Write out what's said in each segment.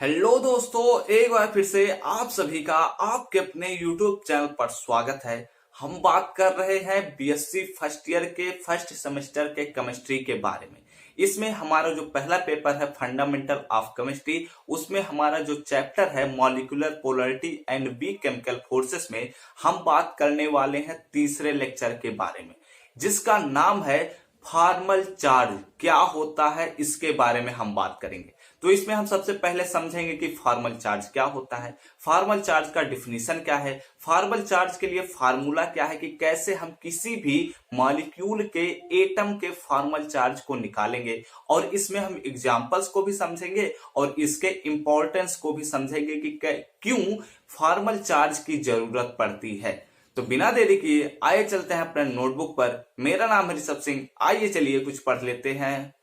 Hello दोस्तों, एक बार फिर से आप सभी का आपके अपने YouTube चैनल पर स्वागत है। हम बात कर रहे हैं बीएससी फर्स्ट ईयर के फर्स्ट सेमेस्टर के केमिस्ट्री के बारे में। इसमें हमारा जो पहला पेपर है फंडामेंटल ऑफ केमिस्ट्री, उसमें हमारा जो चैप्टर है molecular polarity and weak chemical forces में हम बात करने वाले हैं तीसरे लेक्चर के बारे में, जिसका नाम है फॉर्मल चार्ज क्या होता है, इसके बारे में हम बात करेंगे। तो इसमें हम सबसे पहले समझेंगे कि फॉर्मल चार्ज क्या होता है, फॉर्मल चार्ज का डिफिनीशन क्या है, फॉर्मल चार्ज के लिए फार्मूला क्या है कि कैसे हम किसी भी मॉलिक्यूल के एटम के फॉर्मल चार्ज को निकालेंगे, और इसमें हम एग्जांपल्स को भी समझेंगे और इसके इंपॉर्टेंस को भी समझेंगे कि क्यों फॉर्मल चार्ज की जरूरत पड़ती है। तो बिना देरी किए आइए चलते हैं अपने नोटबुक पर। मेरा नाम है ऋषभ सिंह, आइए चलिए कुछ पढ़ लेते हैं।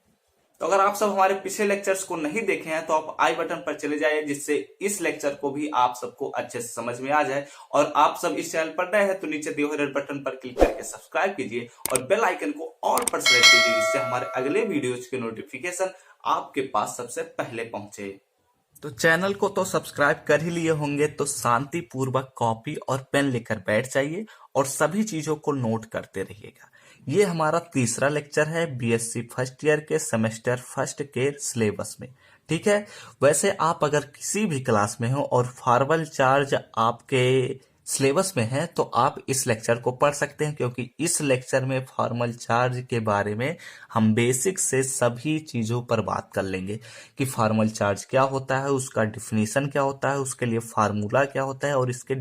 तो अगर आप सब हमारे पिछले लेक्चर्स को नहीं देखे हैं तो आप आई बटन पर चले जाइए, जिससे इस लेक्चर को भी आप सबको अच्छे से समझ में आ जाए। और आप सब इस चैनल पर नए हैं तो नीचे दिए हुए रेड बटन पर क्लिक करके सब्सक्राइब कीजिए और बेल आइकन को ऑल पर सेलेक्ट कीजिए, जिससे हमारे अगले वीडियोज के नोटिफिकेशन आपके पास सबसे पहले पहुंचे। तो चैनल को तो सब्सक्राइब कर ही लिए होंगे, तो शांति पूर्वक कॉपी और पेन लेकर बैठ जाइए और सभी चीजों को नोट करते रहिएगा। ये हमारा तीसरा लेक्चर है बीएससी फर्स्ट ईयर के सेमेस्टर फर्स्ट के सिलेबस में। ठीक है, वैसे आप अगर किसी भी क्लास में हो और फॉर्मल चार्ज आपके सिलेबस में है तो आप इस लेक्चर को पढ़ सकते हैं, क्योंकि इस लेक्चर में फॉर्मल चार्ज के बारे में हम बेसिक से सभी चीजों पर बात कर लेंगे कि फॉर्मल चार्ज क्या होता है, उसका डिफिनीशन क्या होता है, उसके लिए फार्मूला क्या होता है, और इसके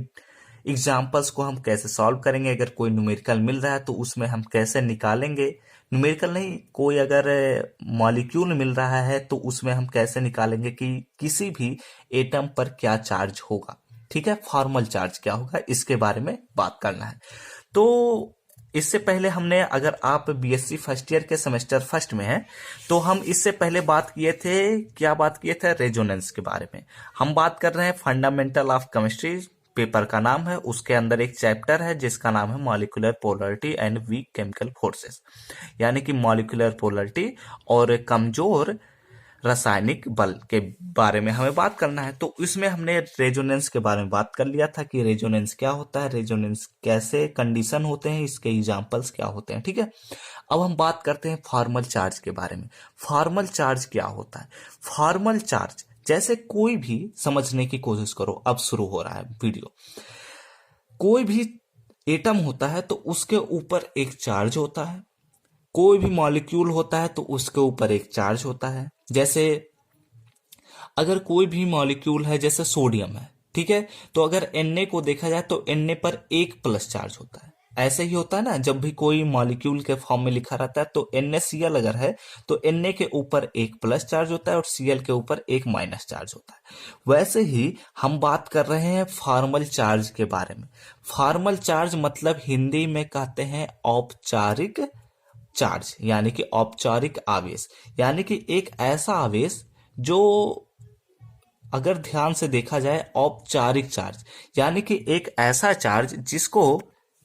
एग्जाम्पल्स को हम कैसे सॉल्व करेंगे। अगर कोई न्यूमेरिकल मिल रहा है तो उसमें हम कैसे निकालेंगे, न्यूमेरिकल नहीं, कोई अगर मॉलिक्यूल मिल रहा है तो उसमें हम कैसे निकालेंगे कि किसी भी एटम पर क्या चार्ज होगा। ठीक है, फॉर्मल चार्ज क्या होगा, इसके बारे में बात करना है। तो इससे पहले हमने, अगर आप बीएससी फर्स्ट ईयर के सेमेस्टर फर्स्ट में हैं तो हम इससे पहले बात किए थे, क्या बात किए थे, रेजोनेंस के बारे में। हम बात कर रहे हैं फंडामेंटल ऑफ केमिस्ट्री, पेपर का नाम है, उसके अंदर एक चैप्टर है जिसका नाम है molecular polarity and weak chemical forces, यानी कि मॉलिक्यूलर पोलैरिटी और कमजोर रासायनिक बल के बारे में हमें बात करना है। तो इसमें हमने रेजोनेंस के बारे में बात कर लिया था कि रेजोनेंस क्या होता है, रेजोनेंस कैसे कंडीशन होते हैं, इसके एग्जांपल्स क्या होते हैं। ठीक है, अब हम बात करते हैं फॉर्मल चार्ज के बारे में। फॉर्मल चार्ज क्या होता है? फॉर्मल चार्ज, जैसे कोई भी समझने की कोशिश करो, अब शुरू हो रहा है वीडियो। कोई भी एटम होता है तो उसके ऊपर एक चार्ज होता है, कोई भी मॉलिक्यूल होता है तो उसके ऊपर एक चार्ज होता है। जैसे अगर कोई भी मॉलिक्यूल है, जैसे सोडियम है, ठीक है, तो अगर Na को देखा जाए तो Na पर एक प्लस चार्ज होता है। ऐसे ही होता है ना, जब भी कोई मॉलिक्यूल के फॉर्म में लिखा रहता है तो NaCl अगर है तो Na के ऊपर एक प्लस चार्ज होता है और Cl के ऊपर एक माइनस चार्ज होता है। वैसे ही हम बात कर रहे हैं फॉर्मल चार्ज के बारे में। फॉर्मल चार्ज मतलब हिंदी में कहते हैं औपचारिक चार्ज, यानी कि औपचारिक आवेश, यानी कि एक ऐसा आवेश जो, अगर ध्यान से देखा जाए, औपचारिक चार्ज यानी कि एक ऐसा चार्ज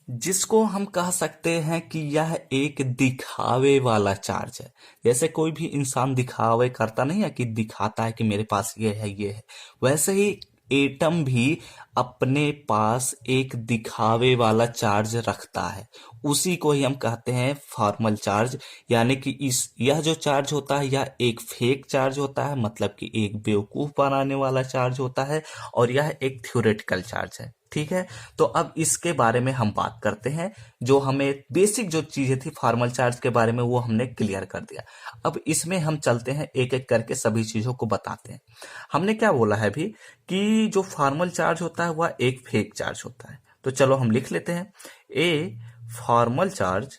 जिसको हम कह सकते हैं कि यह एक दिखावे वाला चार्ज है। जैसे कोई भी इंसान दिखावे करता नहीं है कि दिखाता है कि मेरे पास ये है ये है, वैसे ही एटम भी अपने पास एक दिखावे वाला चार्ज रखता है, उसी को ही हम कहते हैं फॉर्मल चार्ज। यानी कि यह जो चार्ज होता है यह एक फेक चार्ज होता है, मतलब कि एक बेवकूफ बनाने वाला चार्ज होता है, और यह एक थ्योरेटिकल चार्ज है। ठीक है, तो अब इसके बारे में हम बात करते हैं। जो हमें बेसिक जो चीजें थी फॉर्मल चार्ज के बारे में वो हमने क्लियर कर दिया। अब इसमें हम चलते हैं, एक एक करके सभी चीजों को बताते हैं। हमने क्या बोला है अभी कि जो फॉर्मल चार्ज होता है वह एक फेक चार्ज होता है। तो चलो हम लिख लेते हैं, a formal charge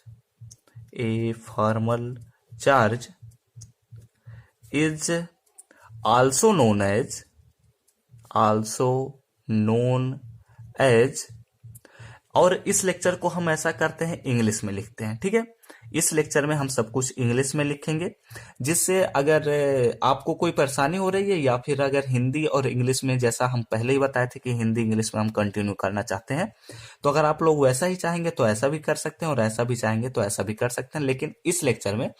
is also known as, और इस लेक्चर को हम ऐसा करते हैं इंग्लिश में लिखते हैं। ठीक है, इस लेक्चर में हम सब कुछ इंग्लिश में लिखेंगे। जिससे अगर आपको कोई परेशानी हो रही है या फिर अगर हिंदी और इंग्लिश में, जैसा हम पहले ही बताए थे कि हिंदी इंग्लिश में हम कंटिन्यू करना चाहते हैं, तो अगर आप लोग वैसा ही चाहेंगे तो ऐसा भी कर सकते हैं और ऐसा भी चाहेंगे तो ऐसा भी कर सकते हैं। लेकिन इस लेक्चर में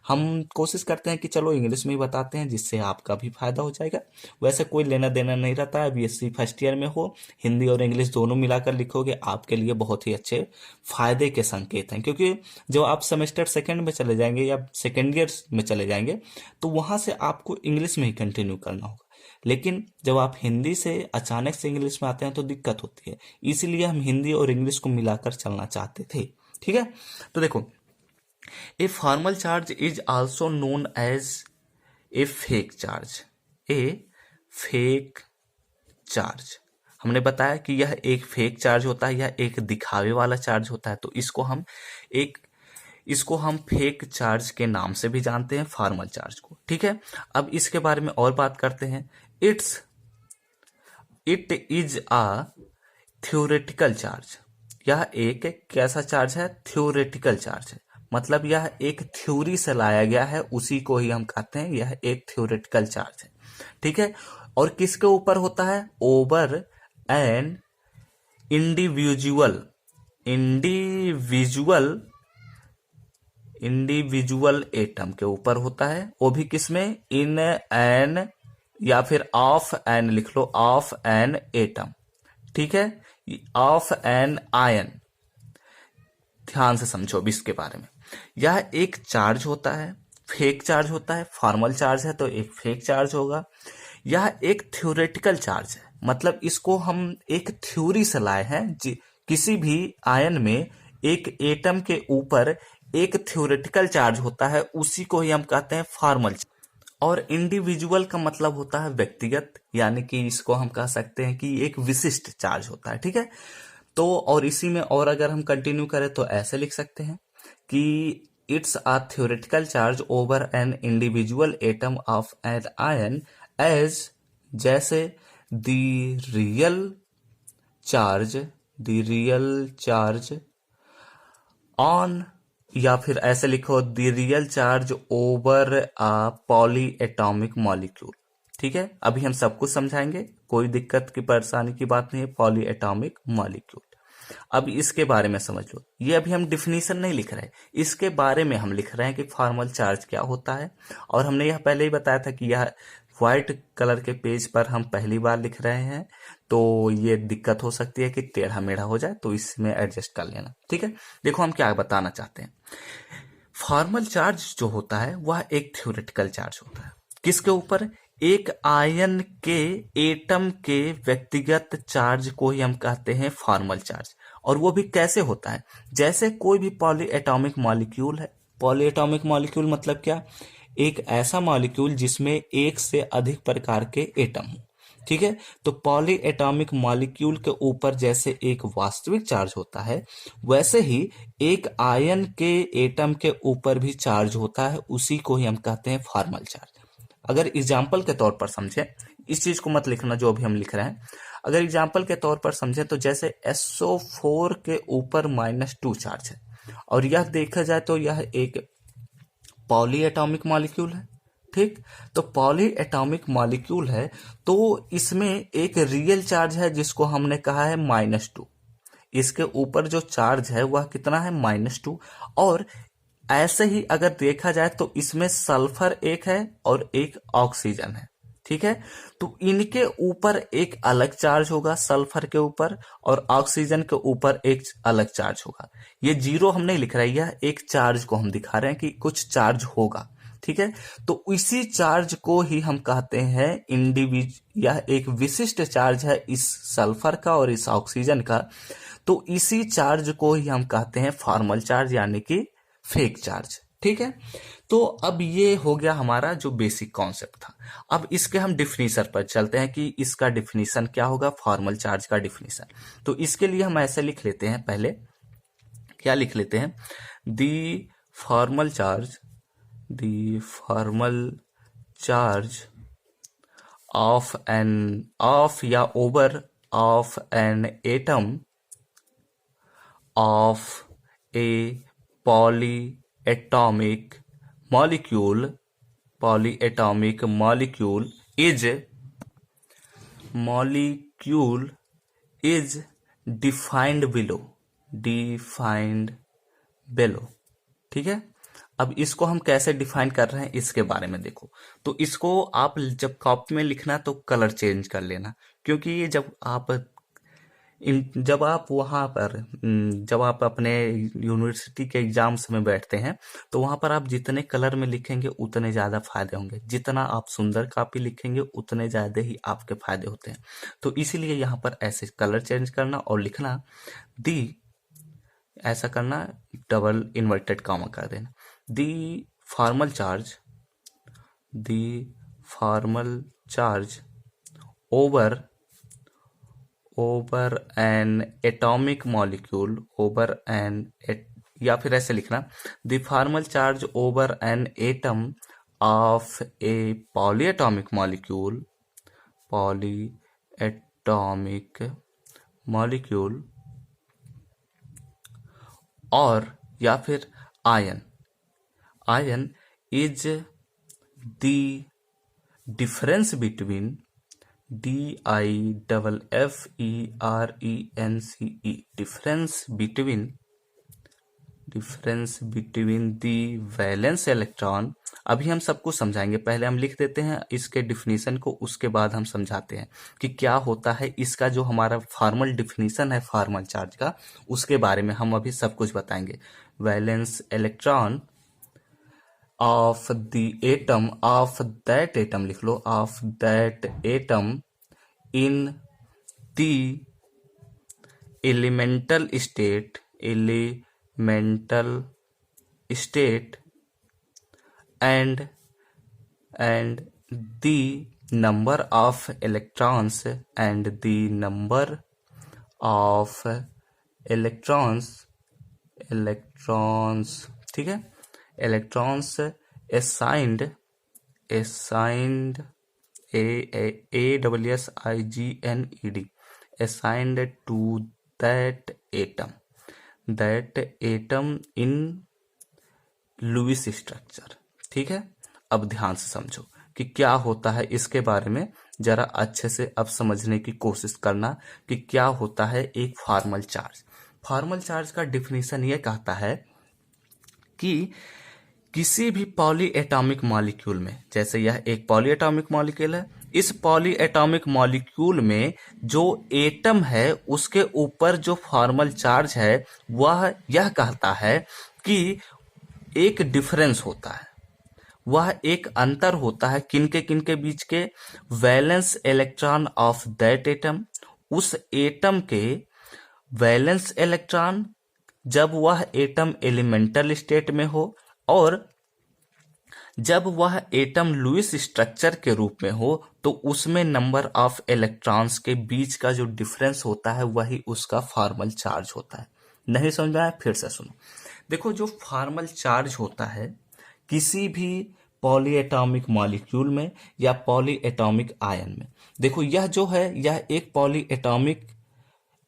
हम कोशिश करते हैं कि चलो इंग्लिश में ही बताते हैं, जिससे आपका भी फायदा हो जाएगा। वैसे कोई लेना देना नहीं रहता है, बीएससी फर्स्ट ईयर में हो, हिंदी और इंग्लिश दोनों मिलाकर लिखोगे आपके लिए बहुत ही अच्छे फायदे के संकेत हैं। क्योंकि जब आप सेमेस्टर सेकंड में चले जाएंगे या सेकंड ईयर में चले जाएंगे तो वहां से आपको इंग्लिश में ही कंटिन्यू करना होगा। लेकिन जब आप हिंदी से अचानक से इंग्लिश में आते हैं तो दिक्कत होती है, इसीलिए हम हिंदी और इंग्लिश को मिलाकर चलना चाहते थे। ठीक है, तो देखो, a formal charge is also known as a fake charge. A fake charge, हमने बताया कि यह एक फेक चार्ज होता है, यह एक दिखावे वाला चार्ज होता है। तो इसको हम फेक चार्ज के नाम से भी जानते हैं, फॉर्मल चार्ज को। ठीक है, अब इसके बारे में और बात करते हैं। It is a theoretical charge. यह एक कैसा चार्ज है? थ्योरेटिकल चार्ज है, मतलब यह एक थ्योरी से लाया गया है, उसी को ही हम कहते हैं यह एक थ्योरेटिकल चार्ज है। ठीक है, और किसके ऊपर होता है? Over an individual individual atom के ऊपर होता है। वो भी किसमें? इन एन, या फिर ऑफ एन लिख लो, ऑफ एन एटम। ठीक है, ऑफ एन आयन। ध्यान से समझो अब इसके बारे में। यह एक चार्ज होता है, फेक चार्ज होता है। फॉर्मल चार्ज है तो एक फेक चार्ज होगा। यह एक थ्योरेटिकल चार्ज है, मतलब इसको हम एक थ्योरी से लाए हैं। किसी भी आयन में एक एटम के ऊपर एक थ्योरेटिकल चार्ज होता है, उसी को ही हम कहते हैं फॉर्मल चार्ज। और इंडिविजुअल का मतलब होता है व्यक्तिगत, यानी कि इसको हम कह सकते हैं कि एक विशिष्ट चार्ज होता है। ठीक है, तो और इसी में और अगर हम कंटिन्यू करें तो ऐसे लिख सकते हैं कि it's a theoretical charge over an individual atom of an ion as, जैसे द रियल चार्ज ऑन, या फिर ऐसे लिखो the real charge over a polyatomic molecule. ठीक है, अभी हम सब कुछ समझाएंगे, कोई दिक्कत की परेशानी की बात नहीं है। पॉली एटॉमिक मॉलिक्यूल, अब इसके बारे में समझ लो। ये अभी हम डिफिनीशन नहीं लिख रहे, इसके बारे में हम लिख रहे हैं कि फॉर्मल चार्ज क्या होता है। और हमने यह पहले ही बताया था कि यह व्हाइट कलर के पेज पर हम पहली बार लिख रहे हैं, तो ये दिक्कत हो सकती है कि टेढ़ा मेढ़ा हो जाए, तो इसमें एडजस्ट कर लेना। ठीक है, देखो हम क्या बताना चाहते हैं। फॉर्मल चार्ज जो होता है वह एक थ्योरेटिकल चार्ज होता है। किसके ऊपर? एक आयन के एटम के व्यक्तिगत चार्ज को ही हम कहते हैं फॉर्मल चार्ज। और वो भी कैसे होता है? जैसे कोई भी पॉली एटॉमिक मॉलिक्यूल है। पॉली एटॉमिक मॉलिक्यूल मतलब क्या? एक ऐसा मॉलिक्यूल जिसमें एक से अधिक प्रकार के एटम हो। ठीक है, तो पॉली एटॉमिक मॉलिक्यूल के ऊपर जैसे एक वास्तविक चार्ज होता है, वैसे ही एक आयन के एटम के ऊपर भी चार्ज होता है, उसी को ही हम कहते हैं फॉर्मल चार्ज। अगर एग्जाम्पल के तौर पर समझे, इस चीज को मत लिखना जो अभी हम लिख रहे हैं, अगर एग्जाम्पल के तौर पर समझे तो जैसे SO4 के ऊपर -2 चार्ज है, और यह देखा जाए तो यह एक पॉली एटॉमिक मॉलिक्यूल है। ठीक, तो पॉली एटॉमिक मॉलिक्यूल है तो इसमें एक रियल चार्ज है जिसको हमने कहा है -2। इसके ऊपर जो चार्ज है वह कितना है? -2। और ऐसे ही अगर देखा जाए तो इसमें सल्फर एक है और एक ऑक्सीजन है। ठीक है, तो इनके ऊपर एक अलग चार्ज होगा, सल्फर के ऊपर, और ऑक्सीजन के ऊपर एक अलग चार्ज होगा। ये जीरो हम नहीं लिख रहे, यह एक चार्ज को हम दिखा रहे हैं कि कुछ चार्ज होगा। ठीक है, तो इसी चार्ज को ही हम कहते हैं यह एक विशिष्ट चार्ज है इस सल्फर का और इस ऑक्सीजन का, तो इसी चार्ज को ही हम कहते हैं फॉर्मल चार्ज, यानी कि फेक चार्ज। ठीक है, तो अब ये हो गया हमारा जो बेसिक कॉन्सेप्ट था। अब इसके हम डिफिनीशन पर चलते हैं कि इसका डिफिनीशन क्या होगा, फॉर्मल चार्ज का डिफिनीशन। तो इसके लिए हम ऐसे लिख लेते हैं, पहले क्या लिख लेते हैं? दी फॉर्मल चार्ज ऑफ या over of an atom of A polyatomic molecule polyatomic molecule is defined below। ठीक है, अब इसको हम कैसे डिफाइन कर रहे हैं इसके बारे में देखो। तो इसको आप जब कॉपी में लिखना तो कलर चेंज कर लेना, क्योंकि ये जब आप अपने यूनिवर्सिटी के एग्जाम्स में बैठते हैं तो वहां पर आप जितने कलर में लिखेंगे उतने ज्यादा फायदे होंगे, जितना आप सुंदर कॉपी लिखेंगे उतने ज्यादा ही आपके फायदे होते हैं। तो इसीलिए यहाँ पर ऐसे कलर चेंज करना और लिखना दी, ऐसा करना, डबल इन्वर्टेड कॉमा कर देना, the formal charge over an atomic molecule या फिर ऐसे लिखना, the formal charge over an atom of a polyatomic molecule और या फिर ion is the difference between difference between the valence electron. अभी हम सब कुछ समझाएंगे, पहले हम लिख देते हैं इसके डिफिनीशन को, उसके बाद हम समझाते हैं कि क्या होता है इसका। जो हमारा फॉर्मल डिफिनीशन है फॉर्मल चार्ज का, उसके बारे में हम अभी सब कुछ बताएंगे। Valence electron of the atom of that atom लिख लो, of that atom in the elemental state and the number of electrons ठीक है, electrons assigned assigned to that atom in Lewis structure. ठीक है, अब ध्यान से समझो कि क्या होता है इसके बारे में, जरा अच्छे से अब समझने की कोशिश करना कि क्या होता है एक फॉर्मल चार्ज। फॉर्मल चार्ज का डिफिनीशन ये कहता है कि किसी भी पॉली एटॉमिक मॉलिक्यूल में, जैसे यह एक पॉली एटॉमिक मॉलिक्यूल है, इस पॉली एटॉमिक मॉलिक्यूल में जो एटम है उसके ऊपर जो फॉर्मल चार्ज है वह यह कहता है कि एक डिफरेंस होता है, वह एक अंतर होता है किनके बीच के, valence electron of that atom, उस एटम के वैलेंस इलेक्ट्रॉन जब वह एटम एलिमेंटल स्टेट में हो, और जब वह एटम लुईस स्ट्रक्चर के रूप में हो तो उसमें नंबर ऑफ इलेक्ट्रॉन्स के बीच का जो डिफरेंस होता है वही उसका फॉर्मल चार्ज होता है। नहीं समझ में आया? फिर से सुनो। देखो, जो फॉर्मल चार्ज होता है किसी भी पॉली एटॉमिक मॉलिक्यूल में या पॉली एटॉमिक आयन में, देखो यह जो है यह एक पॉली एटॉमिक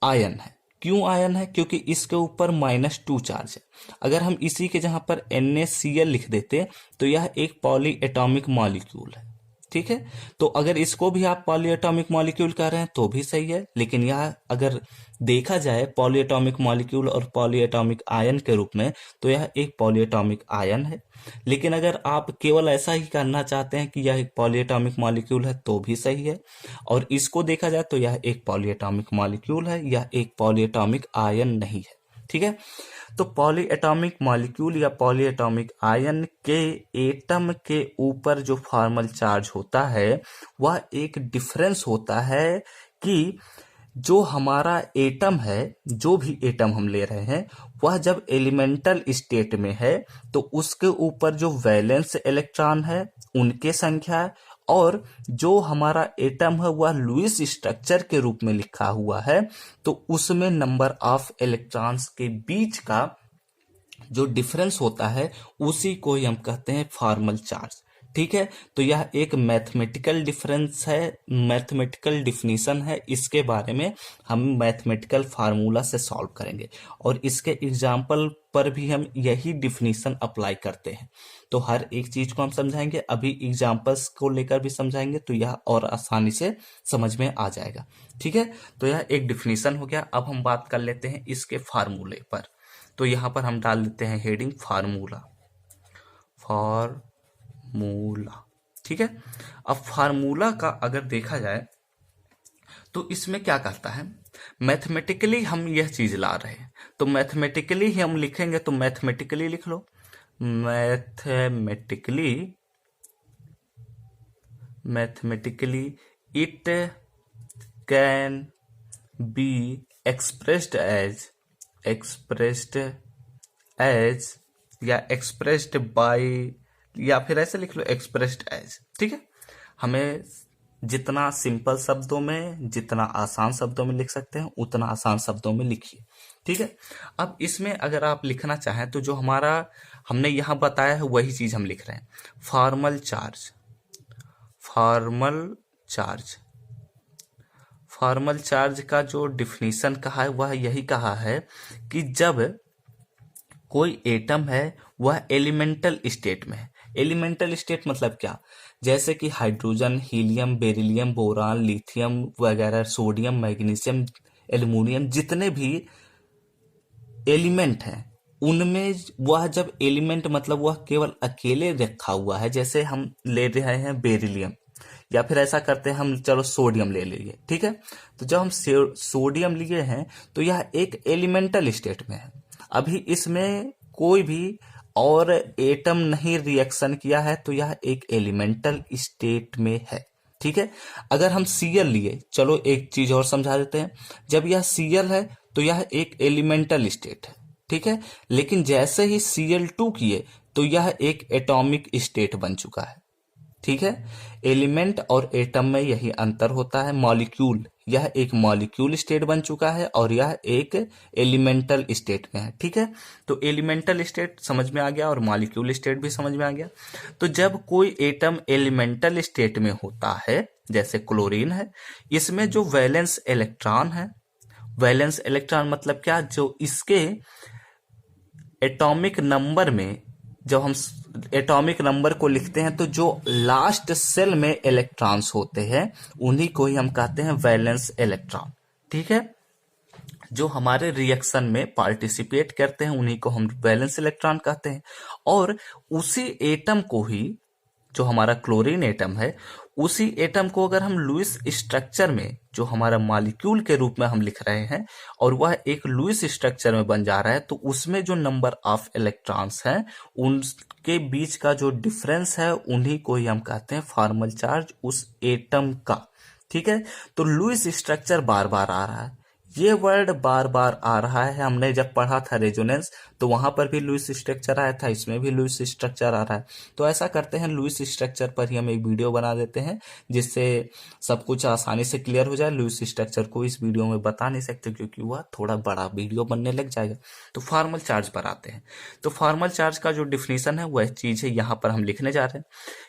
आयन है। क्यों आयन है? क्योंकि इसके ऊपर -2 चार्ज है। अगर हम इसी के जहां पर NaCl लिख देते तो यह एक पॉली एटॉमिक मॉलिक्यूल है। ठीक है, तो अगर इसको भी आप पॉली एटॉमिक मॉलिक्यूल कह रहे हैं तो भी सही है, लेकिन यह अगर देखा जाए पॉली एटॉमिक मॉलिक्यूल और पॉली एटॉमिक आयन के रूप में तो यह एक पॉली एटॉमिक आयन है। लेकिन अगर आप केवल ऐसा ही करना चाहते हैं कि यह एक पॉली एटॉमिक मॉलिक्यूल है तो भी सही है, और इसको देखा जाए तो यह एक पॉली एटॉमिक मॉलिक्यूल है, यह एक पॉली एटॉमिक आयन नहीं है। ठीक है, तो पॉली एटॉमिक मॉलिक्यूल या पॉली एटॉमिक आयन के एटम के ऊपर जो फॉर्मल चार्ज होता है वह एक डिफरेंस होता है कि जो हमारा एटम है, जो भी एटम हम ले रहे हैं, वह जब एलिमेंटल स्टेट में है तो उसके ऊपर जो वैलेंस इलेक्ट्रॉन है उनके संख्या, और जो हमारा एटम है वह लुईस स्ट्रक्चर के रूप में लिखा हुआ है तो उसमें नंबर ऑफ इलेक्ट्रॉन्स के बीच का जो डिफरेंस होता है उसी को हम कहते हैं फॉर्मल चार्ज। ठीक है, तो यह एक मैथमेटिकल डिफरेंस है, मैथमेटिकल डिफिनीशन है। इसके बारे में हम मैथमेटिकल फार्मूला से सॉल्व करेंगे और इसके एग्जाम्पल पर भी हम यही डिफिनीशन अप्लाई करते हैं। तो हर एक चीज को हम समझाएंगे, अभी एग्जाम्पल्स को लेकर भी समझाएंगे, तो यह और आसानी से समझ में आ जाएगा। ठीक है, तो यह एक डिफिनीशन हो गया। अब हम बात कर लेते हैं इसके फार्मूले पर। तो यहाँ पर हम डाल देते हैं हेडिंग फार्मूला, फार्मूला। ठीक है, अब फार्मूला का अगर देखा जाए तो इसमें क्या कहता है, मैथमेटिकली हम यह चीज ला रहे हैं, तो मैथमेटिकली ही हम लिखेंगे, तो मैथमेटिकली लिख लो। Mathematically, mathematically it can be expressed as, expressed as, या एक्सप्रेस्ड बाय, या फिर ऐसे लिख लो एक्सप्रेस्ड एज। ठीक है, हमें जितना सिंपल शब्दों में, जितना आसान शब्दों में लिख सकते हैं उतना आसान शब्दों में लिखिए। ठीक है, अब इसमें अगर आप लिखना चाहें तो जो हमारा हमने यहां बताया है वही चीज हम लिख रहे हैं। Formal charge, formal charge, formal charge का जो डिफिनीशन कहा है वह यही कहा है कि जब कोई एटम है वह एलिमेंटल स्टेट में है। एलिमेंटल स्टेट मतलब क्या, जैसे कि hydrogen, helium, beryllium, boron, lithium वगैरह, सोडियम, मैग्नीशियम, एल्युमिनियम, जितने भी एलिमेंट हैं उनमें वह जब एलिमेंट मतलब वह केवल अकेले रखा हुआ है, जैसे हम ले रहे हैं बेरिलियम, या फिर ऐसा करते हैं हम, चलो सोडियम ले लीजिए। ठीक है, तो जब हम सोडियम लिए हैं तो यह एक एलिमेंटल स्टेट में है। अभी इसमें कोई भी और एटम नहीं रिएक्शन किया है, तो यह एक एलिमेंटल स्टेट में है। ठीक है, अगर हम Cl लिए, चलो एक चीज और समझा देते हैं, जब यह Cl है तो यह एक एलिमेंटल स्टेट है। ठीक है, लेकिन जैसे ही Cl2 किए तो यह एक एटॉमिक स्टेट बन चुका है। ठीक है, एलिमेंट और एटम में यही अंतर होता है। मॉलिक्यूल, यह एक मॉलिक्यूल स्टेट बन चुका है और यह एक एलिमेंटल स्टेट में है। ठीक है, तो एलिमेंटल स्टेट समझ में आ गया और मॉलिक्यूल स्टेट भी समझ में आ गया। तो जब कोई एटम एलिमेंटल स्टेट में होता है, जैसे क्लोरीन है, इसमें जो वैलेंस इलेक्ट्रॉन है, वैलेंस इलेक्ट्रॉन मतलब क्या, जो इसके एटॉमिक नंबर में, जब हम एटॉमिक नंबर को लिखते हैं तो जो लास्ट सेल में इलेक्ट्रॉन्स होते हैं उन्हीं को ही हम कहते हैं वैलेंस इलेक्ट्रॉन। ठीक है, जो हमारे रिएक्शन में पार्टिसिपेट करते हैं उन्हीं को हम वैलेंस इलेक्ट्रॉन कहते हैं। और उसी एटम को ही, जो हमारा क्लोरीन एटम है, उसी एटम को अगर हम लुईस स्ट्रक्चर में, जो हमारा मॉलिक्यूल के रूप में हम लिख रहे हैं और वह एक लुईस स्ट्रक्चर में बन जा रहा है, तो उसमें जो नंबर ऑफ इलेक्ट्रॉन्स हैं उनके बीच का जो डिफरेंस है उन्हीं को ही हम कहते हैं फॉर्मल चार्ज उस एटम का। ठीक है, तो लुईस स्ट्रक्चर बार बार आ रहा है, ये वर्ड बार बार आ रहा है। हमने जब पढ़ा था रेजोनेंस तो वहां पर भी लुईस स्ट्रक्चर आया था, इसमें भी लुईस स्ट्रक्चर आ रहा है। तो ऐसा करते हैं, लुईस स्ट्रक्चर पर ही हम एक वीडियो बना देते हैं जिससे सब कुछ आसानी से क्लियर हो जाए। लुईस स्ट्रक्चर को इस वीडियो में बता नहीं सकते क्योंकि वह थोड़ा बड़ा वीडियो बनने लग जाएगा। तो फॉर्मल चार्ज पर आते हैं। तो फॉर्मल चार्ज का जो डिफिनीशन है वह चीज है यहाँ पर हम लिखने जा रहे हैं।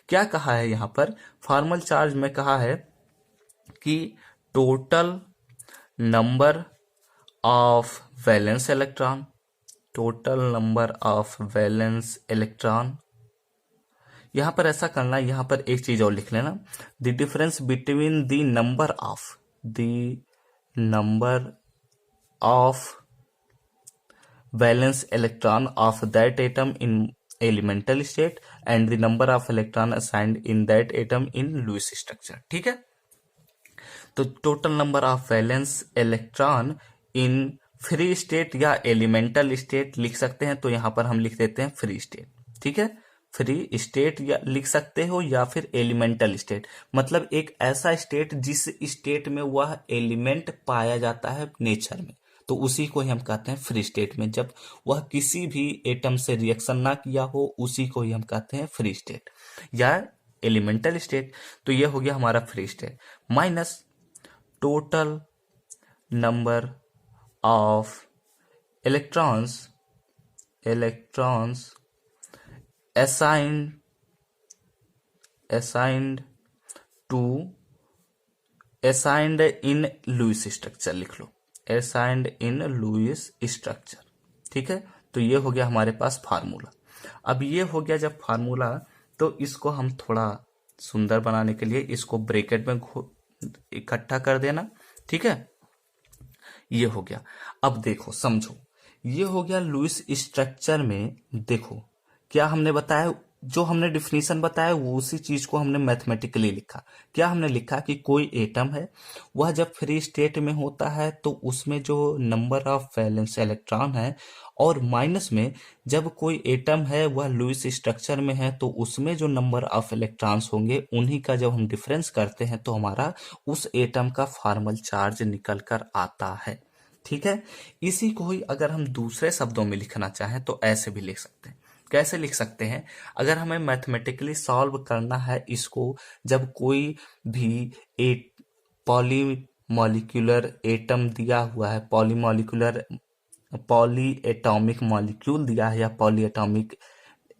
क्या कहा है यहाँ पर, फॉर्मल चार्ज में कहा है कि total number of valence electron, total number of valence electron. यहां पर ऐसा करना, यहां पर एक चीज और लिख लेना, the difference between the number of, the number of valence electron of that atom in elemental state and the number of electron assigned in that atom in Lewis structure. ठीक है, तो total number of valence electron in free state या elemental state लिख सकते हैं, तो यहां पर हम लिख देते हैं फ्री स्टेट। ठीक है, फ्री स्टेट या लिख सकते हो या फिर एलिमेंटल स्टेट, मतलब एक ऐसा स्टेट जिस स्टेट में वह एलिमेंट पाया जाता है नेचर में, तो उसी को ही हम कहते हैं फ्री स्टेट में। जब वह किसी भी एटम से रिएक्शन ना किया हो उसी को ही हम कहते हैं फ्री स्टेट या एलिमेंटल स्टेट। तो यह हो गया हमारा free state, minus total number of electrons assigned assigned to assigned in Lewis structure लिख लो, असाइंड इन लुईस स्ट्रक्चर। ठीक है, तो ये हो गया हमारे पास फार्मूला। अब ये हो गया जब फार्मूला, तो इसको हम थोड़ा सुंदर बनाने के लिए इसको ब्रैकेट में इकट्ठा कर देना। ठीक है, ये हो गया। अब देखो समझो, ये हो गया लुईस स्ट्रक्चर में। देखो क्या हमने बताया, जो हमने डिफिनीशन बताया वो उसी चीज को हमने मैथमेटिकली लिखा। क्या हमने लिखा कि कोई एटम है, वह जब फ्री स्टेट में होता है तो उसमें जो नंबर ऑफ वैलेंस इलेक्ट्रॉन है, और माइनस में जब कोई एटम है वह लुईस स्ट्रक्चर में है तो उसमें जो नंबर ऑफ इलेक्ट्रॉन्स होंगे उन्हीं का जब हम डिफरेंस करते हैं तो हमारा उस एटम का फॉर्मल चार्ज निकल कर आता है। ठीक है, इसी को ही अगर हम दूसरे शब्दों में लिखना चाहें तो ऐसे भी लिख सकते हैं। कैसे लिख सकते हैं, अगर हमें मैथमेटिकली सॉल्व करना है इसको, जब कोई भी एक पॉलीमॉलिक्यूलर एटम दिया हुआ है, पॉली एटॉमिक मॉलिक्यूल दिया है या पॉली एटॉमिक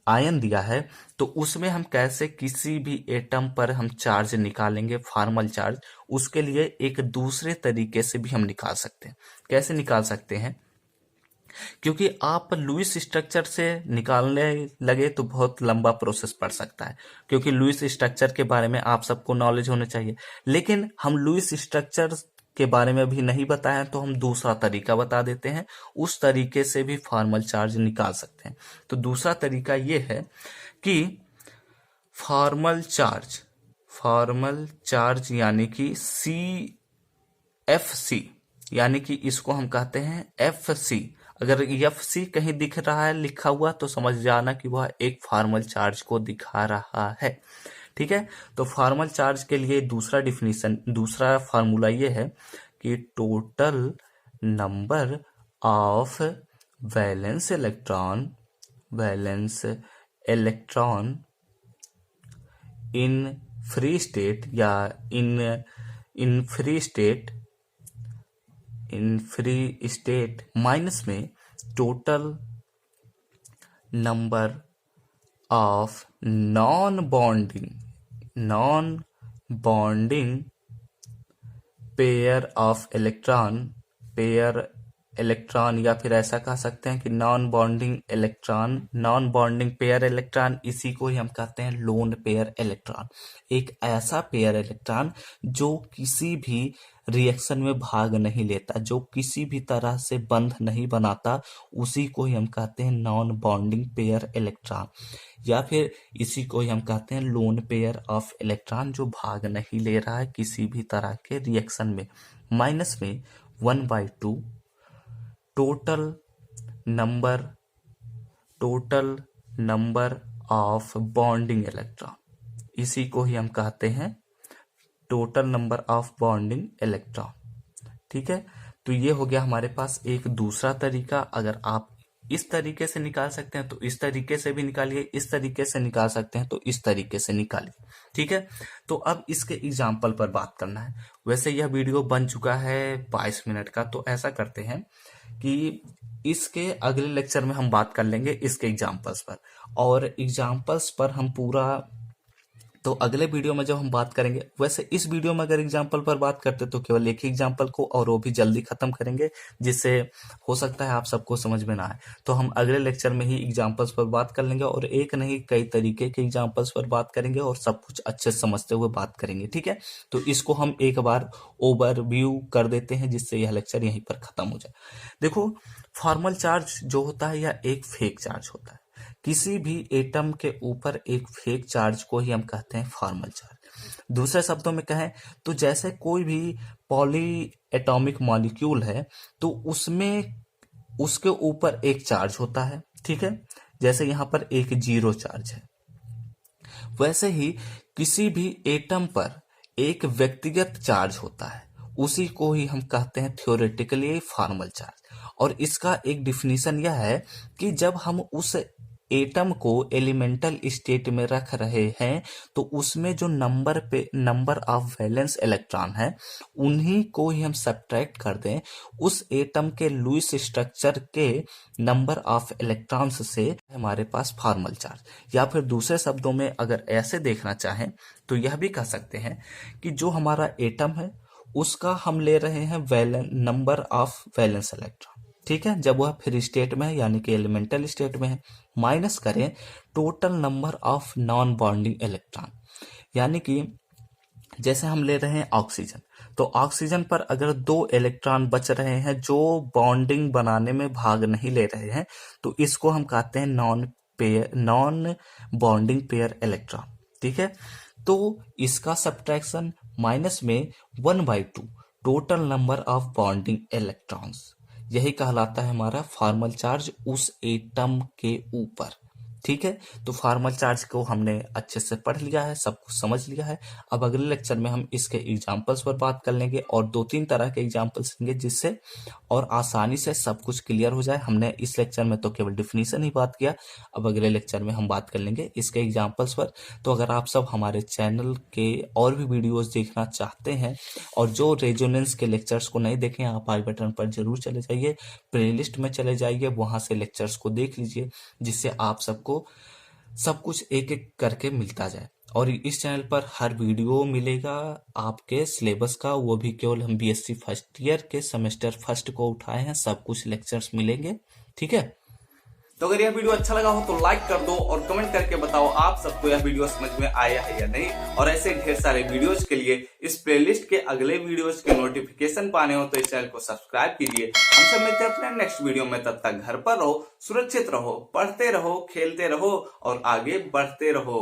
आयन दिया है, तो उसमें हम कैसे किसी भी एटम पर हम चार्ज निकालेंगे, फॉर्मल चार्ज, उसके लिए एक दूसरे तरीके से भी हम निकाल सकते हैं। कैसे निकाल सकते हैं, क्योंकि आप लुईस स्ट्रक्चर से निकालने लगे तो बहुत लंबा प्रोसेस पड़ सकता है, क्योंकि लुईस स्ट्रक्चर के बारे में आप सबको नॉलेज होना चाहिए। लेकिन हम लुईस स्ट्रक्चर के बारे में भी नहीं बताया तो हम दूसरा तरीका बता देते हैं, उस तरीके से भी फॉर्मल चार्ज निकाल सकते हैं। तो दूसरा तरीका ये है कि फॉर्मल चार्ज यानी कि CFC, यानी कि इसको हम कहते हैं FC। अगर FC कहीं दिख रहा है लिखा हुआ तो समझ जाना कि वह एक फॉर्मल चार्ज को दिखा रहा है। ठीक है, तो फॉर्मल चार्ज के लिए दूसरा फार्मूला ये है कि total number of valence electron in free state या इन फ्री स्टेट माइनस में total number of non bonding pair of electron, या फिर ऐसा कह सकते हैं कि नॉन बॉन्डिंग पेयर इलेक्ट्रॉन, इसी को ही हम कहते हैं लोन पेयर इलेक्ट्रॉन। एक ऐसा पेयर इलेक्ट्रॉन जो किसी भी रिएक्शन में भाग नहीं लेता, जो किसी भी तरह से बंध नहीं बनाता, उसी को ही हम कहते हैं नॉन बॉन्डिंग पेयर इलेक्ट्रॉन, या फिर इसी को ही हम कहते हैं लोन पेयर ऑफ इलेक्ट्रॉन, जो भाग नहीं ले रहा है किसी भी तरह के रिएक्शन में। माइनस में 1/2 total number of bonding electron, इसी को ही हम कहते हैं total number of bonding electron. ठीक है, तो ये हो गया हमारे पास एक दूसरा तरीका। अगर आप इस तरीके से निकाल सकते हैं तो इस तरीके से भी निकालिए, इस तरीके से निकाल सकते हैं तो इस तरीके से निकालिए। ठीक है, तो अब इसके एग्जाम्पल पर बात करना है। वैसे यह वीडियो बन चुका है 22 मिनट का, तो ऐसा करते हैं कि इसके अगले लेक्चर में हम बात कर लेंगे इसके एग्जाम्पल्स पर, और एग्जाम्पल्स पर हम पूरा, तो अगले वीडियो में जब हम बात करेंगे, वैसे इस वीडियो में अगर एग्जाम्पल पर बात करते तो केवल एक ही एग्जाम्पल को, और वो भी जल्दी खत्म करेंगे, जिससे हो सकता है आप सबको समझ में ना आए। तो हम अगले लेक्चर में ही एग्जाम्पल्स पर बात कर लेंगे, और एक नहीं कई तरीके के एग्जाम्पल्स पर बात करेंगे, और सब कुछ अच्छे से समझते हुए बात करेंगे। ठीक है, तो इसको हम एक बार ओवरव्यू कर देते हैं, जिससे यह लेक्चर यहीं पर खत्म हो जाए। देखो, फॉर्मल चार्ज जो होता है यह एक फेक चार्ज होता है। किसी भी एटम के ऊपर एक फेक चार्ज को ही हम कहते हैं फॉर्मल चार्ज। दूसरे शब्दों में कहें तो जैसे कोई भी पॉली एटॉमिक मॉलिक्यूल है तो उसमें उसके ऊपर एक चार्ज होता है। ठीक है, जैसे यहाँ पर एक 0 चार्ज है, वैसे ही किसी भी एटम पर एक व्यक्तिगत चार्ज होता है, उसी को ही हम कहते हैं थ्योरेटिकली फॉर्मल चार्ज। और इसका एक डिफिनीशन यह है कि जब हम उस एटम को एलिमेंटल स्टेट में रख रहे हैं तो उसमें जो नंबर ऑफ वैलेंस इलेक्ट्रॉन है उन्हीं को ही हम सब्ट्रैक्ट कर दें उस एटम के लुईस स्ट्रक्चर के नंबर ऑफ इलेक्ट्रॉन्स से हमारे पास फॉर्मल चार्ज। या फिर दूसरे शब्दों में अगर ऐसे देखना चाहें तो यह भी कह सकते हैं कि जो हमारा एटम है उसका हम ले रहे हैं नंबर ऑफ वैलेंस इलेक्ट्रॉन, ठीक है, जब वह फ्री स्टेट में है यानी कि एलिमेंटल स्टेट में है, माइनस करें total number of non bonding electron, यानी कि जैसे हम ले रहे हैं ऑक्सीजन, तो ऑक्सीजन पर अगर 2 इलेक्ट्रॉन बच रहे हैं जो बॉन्डिंग बनाने में भाग नहीं ले रहे हैं तो इसको हम कहते हैं नॉन बॉन्डिंग पेयर इलेक्ट्रॉन, ठीक है। तो इसका सब्ट्रैक्शन माइनस में 1/2 total number of bonding electrons, यही कहलाता है हमारा फॉर्मल चार्ज उस एटम के ऊपर, ठीक है। तो फॉर्मल चार्ज को हमने अच्छे से पढ़ लिया है, सब कुछ समझ लिया है। अब अगले लेक्चर में हम इसके एग्जाम्पल्स पर बात कर लेंगे और 2-3 तरह के एग्जाम्पल्स लेंगे जिससे और आसानी से सब कुछ क्लियर हो जाए। हमने इस लेक्चर में तो केवल डिफिनीशन ही बात किया, अब अगले लेक्चर में हम बात कर लेंगे इसके एग्जाम्पल्स पर। तो अगर आप सब हमारे चैनल के और भी वीडियोज देखना चाहते हैं और जो रेजोनेंस के लेक्चर्स को नहीं देखें, आप आई बटन पर जरूर चले जाइए, प्लेलिस्ट में चले जाइए, वहां से लेक्चर्स को देख लीजिए जिससे आप सबको सब कुछ एक एक करके मिलता जाए। और इस चैनल पर हर वीडियो मिलेगा आपके सिलेबस का, वो भी केवल हम बीएससी फर्स्ट ईयर के सेमेस्टर फर्स्ट को उठाए हैं, सब कुछ लेक्चर्स मिलेंगे, ठीक है। तो अगर यह वीडियो अच्छा लगा हो तो लाइक कर दो और कमेंट करके बताओ आप सबको यह वीडियो समझ में आया है या नहीं। और ऐसे ढेर सारे वीडियोज के लिए इस प्लेलिस्ट के अगले वीडियोज के नोटिफिकेशन पाने हो तो इस चैनल को सब्सक्राइब कीजिए। हम सब मिलते हैं अपने नेक्स्ट वीडियो में, तब तक घर पर रहो, सुरक्षित रहो, पढ़ते रहो, खेलते रहो और आगे बढ़ते रहो।